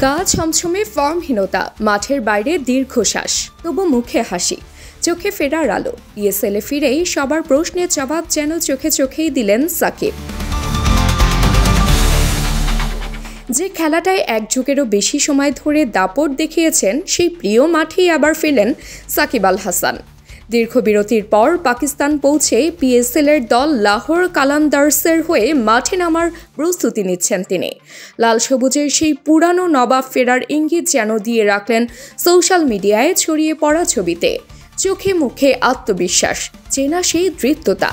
গা ছমছমে ফর্মহীনতা, মাঠের বাইরে দীর্ঘশ্বাস, তবু মুখে হাসি, চোখে ফেরার আলো। ইএসএলে ফিরেই সবার প্রশ্নের জবাব যেন চোখে চোখেই দিলেন সাকিব। যে খেলাটায় এক যুগেরও বেশি সময় ধরে দাপট দেখিয়েছেন, সেই প্রিয় মাঠেই আবার ফিরলেন সাকিব আল হাসান। দীর্ঘ বিরতির পর পাকিস্তান পৌঁছে পিএসএলের দল লাহোর কালান্দার্সের হয়ে মাঠে নামার প্রস্তুতি নিচ্ছেন তিনি। লাল সবুজের সেই পুরানো নবাব ফেরার ইঙ্গিত যেন দিয়ে রাখলেন সোশ্যাল মিডিয়ায় ছড়িয়ে পড়া ছবিতে। চোখে মুখে আত্মবিশ্বাস, চেনা সেই দৃঢ়তা।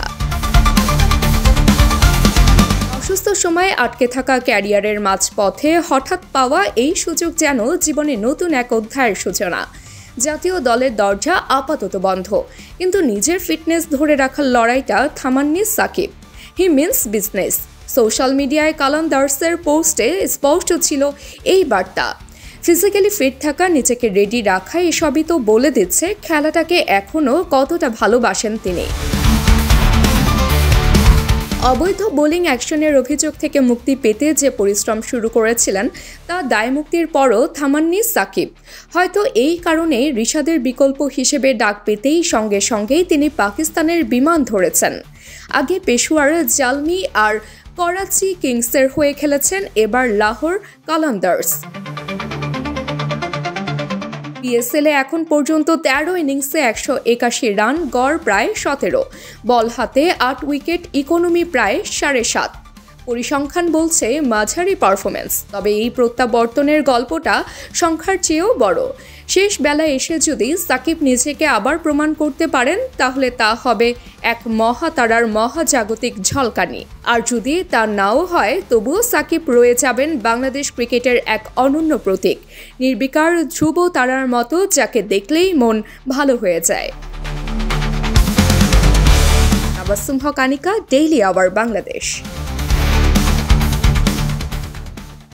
অসুস্থ সময়ে আটকে থাকা ক্যারিয়ারের মাঝপথে হঠাৎ পাওয়া এই সুযোগ যেন জীবনে নতুন এক অধ্যায়ের সূচনা। জাতীয় দলের দরজা আপাতত বন্ধ, কিন্তু নিজের ফিটনেস ধরে রাখার লড়াইটা থামাননি সাকিব। হি মিন্স বিজনেস। সোশ্যাল মিডিয়ায় কালান্দার্সের পোস্টে স্পষ্ট ছিল এই বার্তা। ফিজিক্যালি ফিট থাকা, নিজেকে রেডি রাখা, এসবই তো বলে দিচ্ছে খেলাটাকে এখনও কতটা ভালোবাসেন তিনি। অবৈধ বোলিং অ্যাকশনের অভিযোগ থেকে মুক্তি পেতে যে পরিশ্রম শুরু করেছিলেন, তা দায়মুক্তির পরও থামাননি সাকিব। হয়তো এই কারণেই রিশাদের বিকল্প হিসেবে ডাক পেতেই সঙ্গে সঙ্গেই তিনি পাকিস্তানের বিমান ধরেছেন। আগে পেশোয়ার জালমি আর করাচি কিংসের হয়ে খেলেছেন, এবার লাহোর কালান্দার্স। পিএসএলে এখন পর্যন্ত 13 ইনিংসে 181 রান, গড় প্রায় 17, বল হাতে 8 উইকেট, ইকোনমি প্রায় 7.5। পরিসংখ্যান বলছে মাঝারি পারফরমেন্স। তবে এই প্রত্যাবর্তনের গল্পটা সংখ্যার চেয়েও বড়। শেষ বেলায় এসে যদি সাকিব নিজেকে আবার প্রমাণ করতে পারেন, তাহলে তা হবে এক মহাতারার মহাজাগতিক ঝলকানি। আর যদি তা নাও হয়, তবুও সাকিব রয়ে যাবেন বাংলাদেশ ক্রিকেটের এক অনন্য প্রতীক, নির্বিকার ধ্রুব তারার মতো, যাকে দেখলেই মন ভালো হয়ে যায়। তাবাসসুম হক, আনিকা, ডেইলি আওয়ার, বাংলাদেশ।